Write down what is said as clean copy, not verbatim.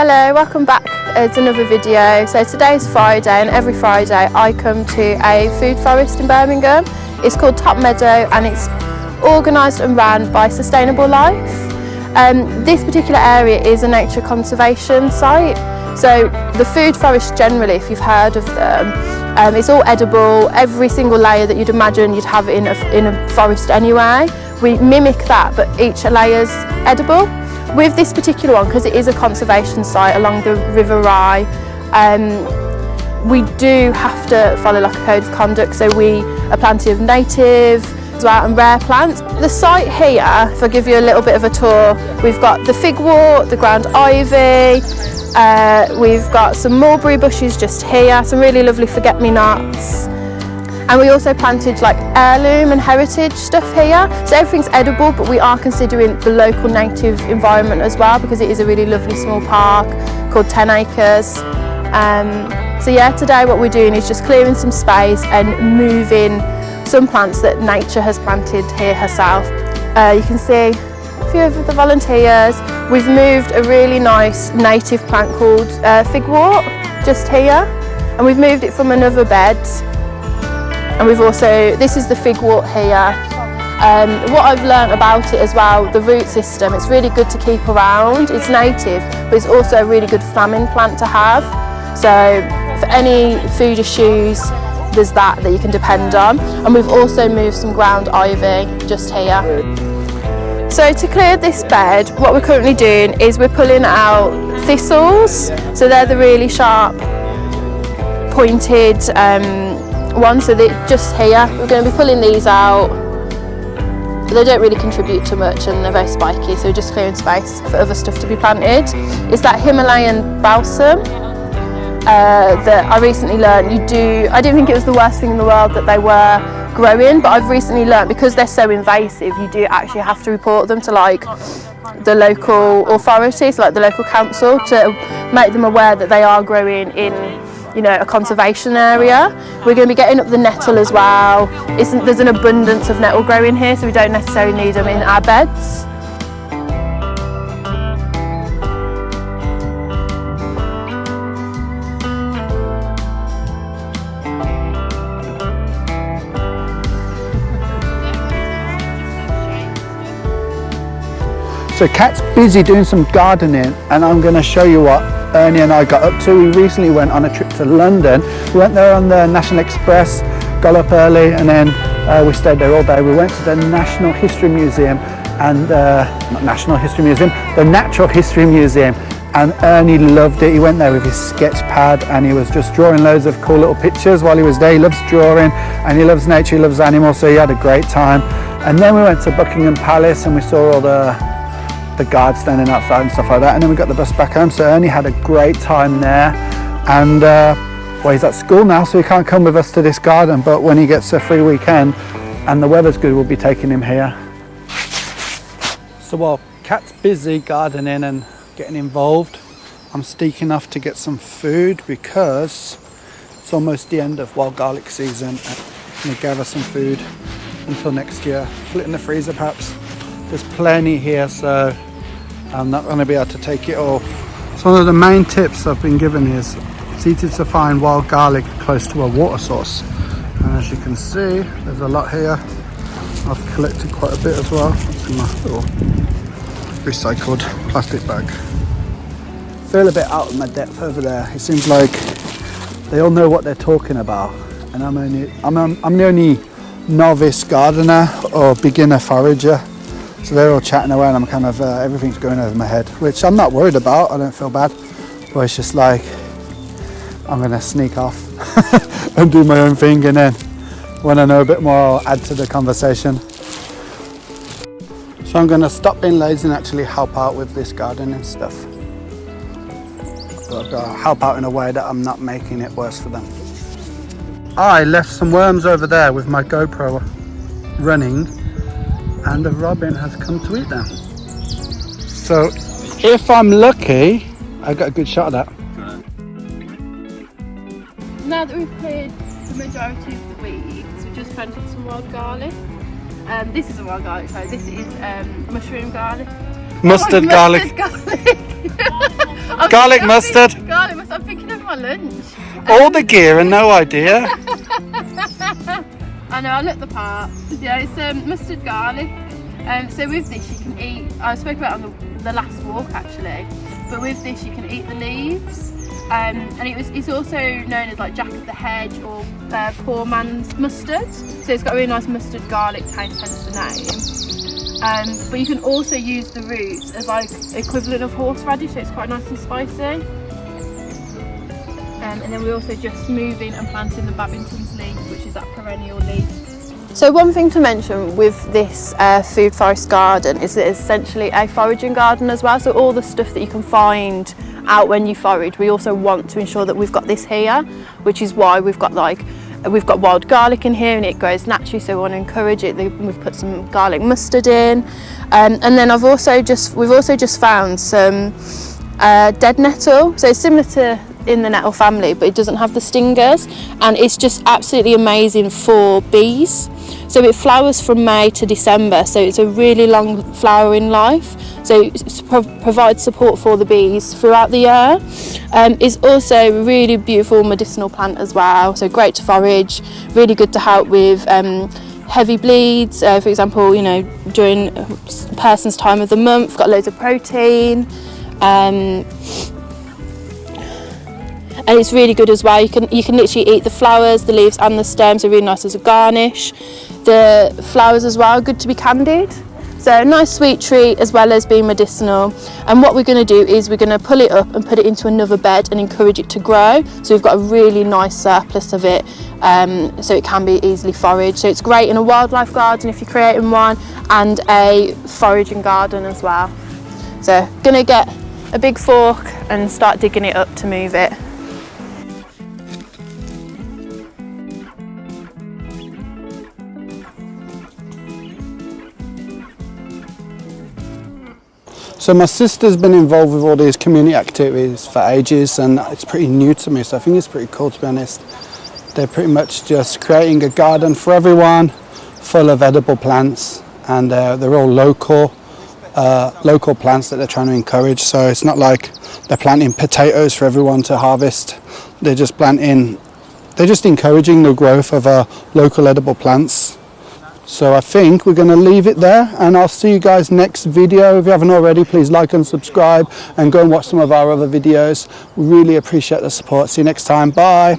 Hello, welcome back to another video. So today's Friday, and every Friday I come to a food forest in Birmingham. It's called Top Meadow and it's organised and run by Sustainable Life. This particular area is a nature conservation site. So the food forest generally, if you've heard of them, it's all edible. Every single layer that you'd imagine you'd have in a forest anyway. We mimic that, but each layer's edible. With this particular one, because it is a conservation site along the River Rye, we do have to follow like a code of conduct. So we are planting of native as well and rare plants. The site here, if I give you a little bit of a tour, we've got the figwort, the ground ivy, we've got some mulberry bushes just here, some really lovely forget-me-nots. And we also planted like heirloom and heritage stuff here. So everything's edible, but we are considering the local native environment as well, because it is a really lovely small park called 10 acres. So yeah, today what we're doing is just clearing some space and moving some plants that nature has planted here herself. You can see a few of the volunteers. We've moved a really nice native plant called figwort just here, and we've moved it from another bed. And we've also, this is the figwort here. What I've learnt about it as well, the root system, it's really good to keep around. It's native, but it's also a really good famine plant to have. So for any food issues, there's that you can depend on. And we've also moved some ground ivy just here. So to clear this bed, what we're currently doing is we're pulling out thistles. So they're the really sharp, pointed ones. So they're just here. We're going to be pulling these out. They don't really contribute to much and they're very spiky, so we're just clearing space for other stuff to be planted. It's that Himalayan balsam that I recently learned I didn't think it was the worst thing in the world that they were growing, but I've recently learned because they're so invasive, you do actually have to report them to like the local authorities, like the local council, to make them aware that they are growing in, you know, a conservation area. We're going to be getting up the nettle as well. There's an abundance of nettle growing here, so we don't necessarily need them in our beds. So Kat's busy doing some gardening, and I'm going to show you what Ernie and I got up to. We recently went on a trip to London. We went there on the National Express, got up early, and then we stayed there all day. We went to the National History Museum and not National History Museum, the Natural History Museum, and Ernie loved it. He went there with his sketch pad and he was just drawing loads of cool little pictures while he was there. He loves drawing and he loves nature, he loves animals, so he had a great time. And then we went to Buckingham Palace and we saw all the guards standing outside and stuff like that, and then we got the bus back home. So Ernie had a great time there, and well, he's at school now, so he can't come with us to this garden, but when he gets a free weekend and the weather's good, we'll be taking him here. So while Kat's busy gardening and getting involved, I'm sneaking off to get some food because it's almost the end of wild garlic season. I'm going to gather some food until next year, put it in the freezer perhaps. There's plenty here, so I'm not going to be able to take it all. So one of the main tips I've been given is it's easy to find wild garlic close to a water source. And as you can see, there's a lot here. I've collected quite a bit as well. It's in my little recycled plastic bag. I feel a bit out of my depth over there. It seems like they all know what they're talking about, and I'm the only novice gardener or beginner forager. So they're all chatting away and I'm kind of, everything's going over my head, which I'm not worried about, I don't feel bad. But it's just like, I'm going to sneak off and do my own thing, and then when I know a bit more, I'll add to the conversation. So I'm going to stop being lazy and actually help out with this gardening stuff. But I've got to help out in a way that I'm not making it worse for them. I left some worms over there with my GoPro running, and the robin has come to eat them. So if I'm lucky, I got a good shot at that. Now that we've cleared the majority of the weeds, we've just planted some wild garlic. This isn't wild garlic, sorry, this is mushroom garlic. Mustard, garlic. Garlic mustard. Garlic mustard. I'm thinking of my lunch. All the gear and no idea. I know, I look the part. Yeah, it's mustard garlic. So with this you can eat, I spoke about it on the last walk actually, but with this you can eat the leaves. And it's also known as like Jack of the Hedge or poor man's mustard. So it's got a really nice mustard garlic taste, hence the name. But you can also use the roots as like equivalent of horseradish, so it's quite nice and spicy. And then we're also just moving and planting the Babington's leaf, which is that perennial leaf. So one thing to mention with this food forest garden is that it's essentially a foraging garden as well. So all the stuff that you can find out when you forage, we also want to ensure that we've got this here, which is why we've got wild garlic in here and it grows naturally, so we want to encourage it. We've put some garlic mustard in, and then we've also just found some dead nettle. So it's similar to in the nettle family, but it doesn't have the stingers, and it's just absolutely amazing for bees. So it flowers from May to December, so it's a really long flowering life, so it provides support for the bees throughout the year. It's also a really beautiful medicinal plant as well, so great to forage, really good to help with heavy bleeds, for example, you know, during a person's time of the month. Got loads of protein, and it's really good as well. You can literally eat the flowers, the leaves and the stems are really nice as a garnish. The flowers as well, good to be candied. So a nice sweet treat as well as being medicinal. And what we're going to do is we're going to pull it up and put it into another bed and encourage it to grow. So we've got a really nice surplus of it, so it can be easily foraged. So it's great in a wildlife garden if you're creating one, and a foraging garden as well. So going to get a big fork and start digging it up to move it. So my sister's been involved with all these community activities for ages, and it's pretty new to me, so I think it's pretty cool, to be honest. They're pretty much just creating a garden for everyone, full of edible plants, and they're all local plants that they're trying to encourage. So it's not like they're planting potatoes for everyone to harvest. They're just encouraging the growth of local edible plants. So I think we're going to leave it there, and I'll see you guys next video. If you haven't already, please like and subscribe and go and watch some of our other videos. We really appreciate the support. See you next time. Bye.